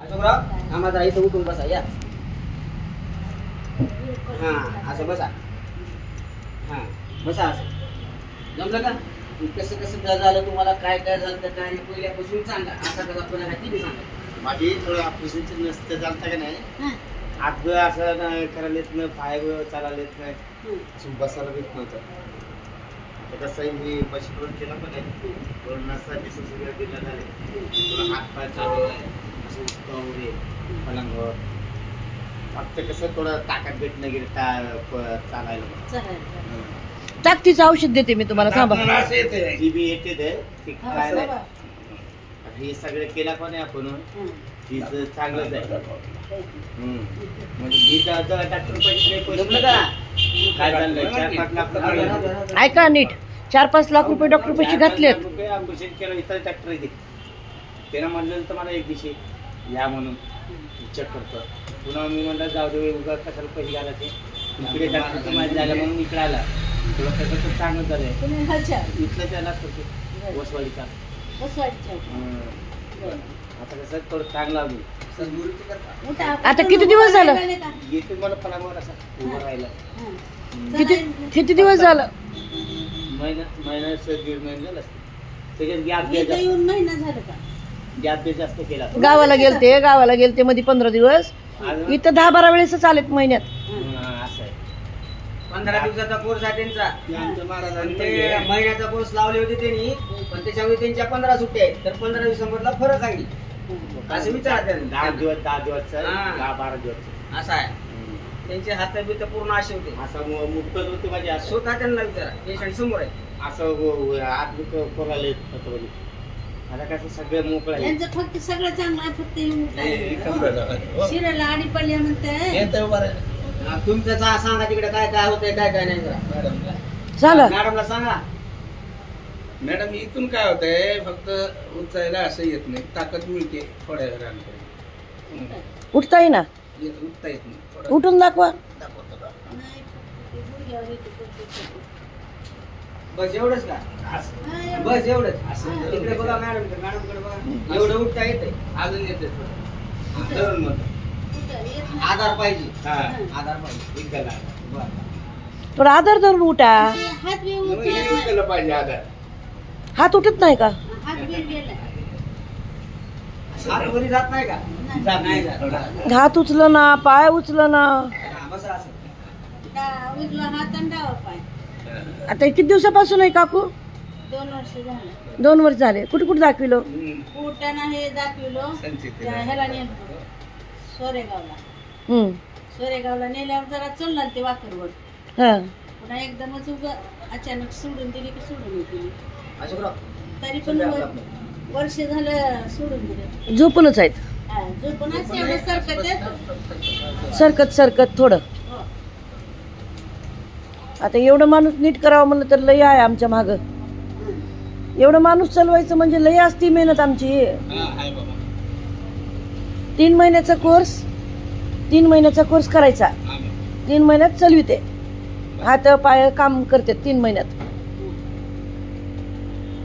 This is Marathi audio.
अशोकराव आम्हाला इथं उठून बसा या. हा असं बसा. हा बसा असं. जमलं का? कसं कसं झालं तुम्हाला, काय काय झालं तर काय पहिल्यापासून सांगा. आता कसा पण ती बी सांगा. माझी थोडं ऑपरेशनचं नसतं चालतं का नाही, हात असं करायला येत नाही, पाय चालायला येत नाही, असं बसायला येत नव्हतं. कसं आहे मी मशीनवर केलं पण आहे, थोडं नसा बिसा सगळं दिलं झाले, थोडं हात पाय चालू असं उठतो वगैरे पलंगावर. फक्त कसं थोडं ताकद भेटणं गेलं चालायला. ताकदीचं औषध देते मी तुम्हाला, थांबा. जीबी येते ते काय नाही. हे सगळं केलं पण आहे आपण, तिचं चांगलंच आहे. म्हणजे मी डॉक्टर पैसे काय चाललंय 4-5 लाख. ऐका नीट, 4-5 लाख रुपये डॉक्टर पैसे घातलेत. ऑपरेशन केलं इथं डॉक्टर येते, त्यानं म्हणलं तर मला एक दिवशी या म्हणून चेक करतो. पुन्हा मी म्हणलं जाऊ दे उगा कशाला पैसे घालायचे, इकडे डॉक्टरचं माझं झालं म्हणून इकडे आला. थोडं त्याचं चांगलं झालंय. इथलं त्याला करतो वसवाडीचा. आता कसं थोडं चांगलं आलो. आता किती दिवस झालं? येते मला पलंगावर असं उभं राहिलं. किती दिवस झालं? महिना 1.5 महिना झाला. त्याच्यात गॅप बी जास्त केला. गावाला गेलते मध्ये 15 दिवस. इथं 10-12 वेळेस आलेत महिन्यात. असं आहे. 15 दिवसाचा कोर्स आहे त्यांचा. महिन्याचा कोर्स लावले होते त्यांनी, पण त्याच्यामध्ये त्यांच्या 15 सुट्ट्या आहेत. तर 15 दिवसांमधला फरक आहे असं विचारा त्यांनी. 10 दिवस 10-12 दिवस असं आहे. त्यांचे हात बीत पूर्ण असे होते, असं मुक्तच होते माझे. स्वतः त्यांना विचारा, पेशंट समोर आहे. असं हात बुक कोणाला आता कसं सगळं मोकळं आहे. फक्त सगळं चांगलं आहे, फक्त शिराला आडी पडल्या म्हणते. तुमचं सांगा तिकडे काय काय होतंय, काय काय नाही. सांगा मॅडमला सांगा. मॅडम इथून काय होतंय, फक्त उचायला असं येत नाही, ताकद मिळते थोड्या वेळानंतर. उठता येईना, उठता येत नाही. उठून दाखवा. बस एवढंच का? बस एवढंच. तिकडे बघा मॅडमकडे बघा. एवढं उठता येते, अजून येते थोडं. आधार पाहिजे. आधार पाहिजे. थोडा आधार धरून उठा. हात पाहिजे आधार. हात उठत नाही का? हात वरी जात नाही का? नाही जात. हात उचलं ना, पाय उचलं ना. बसा असं. उजवा हात आणि डावा पाय. आता किती दिवसापासून आहे काकू? 2 वर्ष झाले. 2 वर्ष झाले. कुठे कुठे दाखविलो? पोटाना हे दाखविलो, ह्याला नेलो सोरेगावला. सोरेगावला नेल्यावर जरा चलला ते वाकरवर. पुन्हा एकदमच अचानक सोडून दिली की सोडून दिली. तरी पण वर्ष झालं सोडून दिले. झोपूनच आहेत. झोपूनच एवढं सरकत थोडं. आता एवढं माणूस नीट करावं म्हणलं तर लय आहे आमच्या माग. एवढं माणूस चालवायचं म्हणजे लय असती मेहनत आमची. 3 महिन्याचा कोर्स करायचा. 3 महिन्यात चालविते. हात पाय काम करते 3 महिन्यात.